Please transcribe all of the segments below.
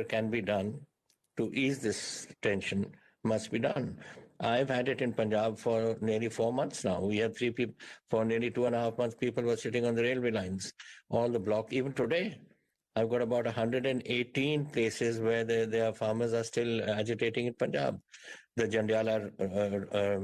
can be done to ease this tension must be done. I've had it in Punjab for nearly 4 months now. We had 3 people, for nearly 2.5 months, people were sitting on the railway lines, all the block. Even today, I've got about 118 places where their farmers are still agitating in Punjab. The Jandiala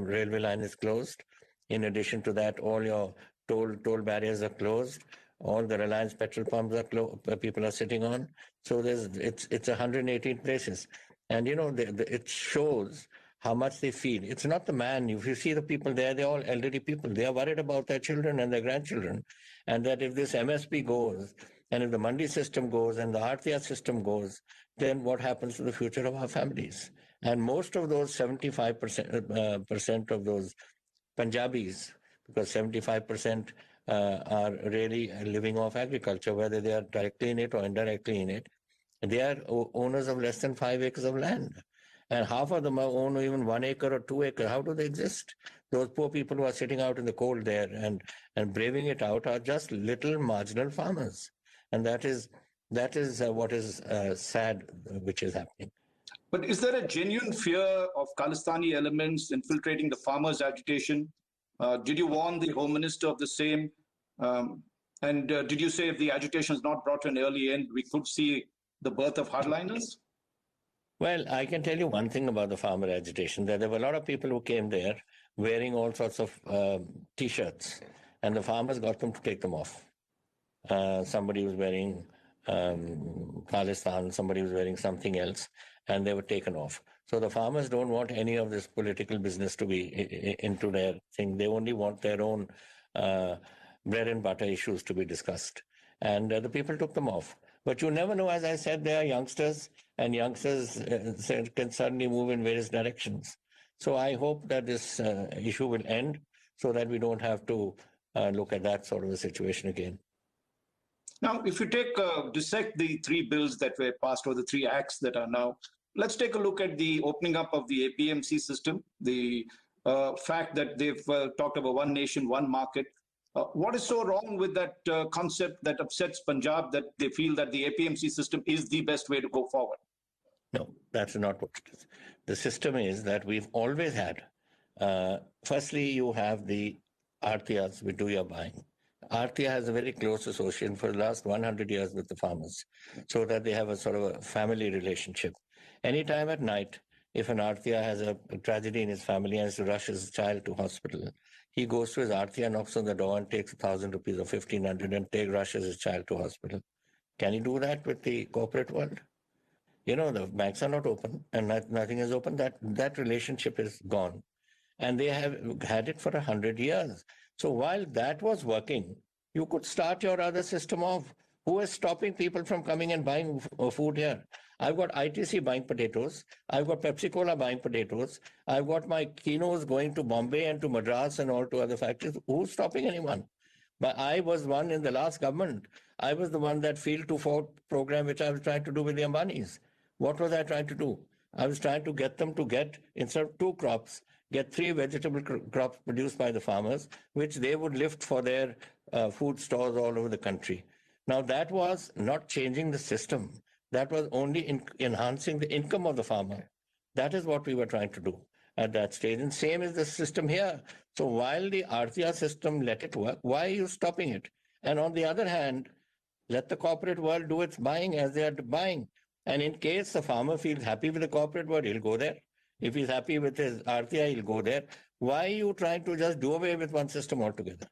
railway line is closed. In addition to that, all your toll barriers are closed. All the Reliance petrol pumps are people are sitting on. So it's 118 places, and it shows how much they feel. It's not the man. If you see the people there, they're all elderly people. They are worried about their children and their grandchildren, and that if this MSP goes, and if the Mandi system goes, and the RTR system goes, then what happens to the future of our families? And most of those 75% of those Punjabis, because 75% are really living off agriculture, whether they are directly in it or indirectly in it. They are owners of less than 5 acres of land. And half of them own even 1 acre or 2 acres. How do they exist? Those poor people who are sitting out in the cold there and braving it out are just little marginal farmers. And that is what is sad, which is happening. But is there a genuine fear of Khalistani elements infiltrating the farmers' agitation? Did you warn the Home Minister of the same? And did you say if the agitation is not brought to an early end, we could see the birth of hardliners? Well, I can tell you one thing about the farmer agitation, that there were a lot of people who came there wearing all sorts of T-shirts, and the farmers got them to take them off. Somebody was wearing Khalistan, somebody was wearing something else, and they were taken off. So the farmers don't want any of this political business to be into their thing. They only want their own bread and butter issues to be discussed. And the people took them off. But you never know, as I said, they are youngsters, and youngsters can suddenly move in various directions. So I hope that this issue will end so that we don't have to look at that sort of a situation again. Now, if you dissect the 3 bills that were passed, or the 3 acts that are now, let's take a look at the opening up of the APMC system, the fact that they've talked about one nation, one market. What is so wrong with that concept that upsets Punjab, that they feel that the APMC system is the best way to go forward? No, that's not what it is. The system is that we've always had. Firstly, you have the RTRs, which do your buying. RTR has a very close association for the last 100 years with the farmers, so that they have a sort of a family relationship. Anytime at night, if an RTR has a tragedy in his family and has to rush his child to hospital, he goes to his RTR, knocks on the door and takes 1,000 rupees or 1,500 and rushes his child to hospital. Can he do that with the corporate world? The banks are not open and nothing is open. That relationship is gone. And they have had it for 100 years. So while that was working, you could start your other system off. Who is stopping people from coming and buying food here? I've got ITC buying potatoes. I've got Pepsi Cola buying potatoes. I've got my Kinos going to Bombay and to Madras and all to other factories. Who's stopping anyone? But I was one in the last government. I was the one that Field to Fork program, which I was trying to do with the Ambanis. What was I trying to do? I was trying to get them to get, instead of 2 crops, get 3 vegetable crops produced by the farmers, which they would lift for their food stores all over the country. Now, that was not changing the system. That was only enhancing the income of the farmer. That is what we were trying to do at that stage. And same is the system here. So while the RTR system let it work, why are you stopping it? And on the other hand, let the corporate world do its buying as they are buying. And in case the farmer feels happy with the corporate world, he'll go there. If he's happy with his RTI, he'll go there. Why are you trying to just do away with one system altogether?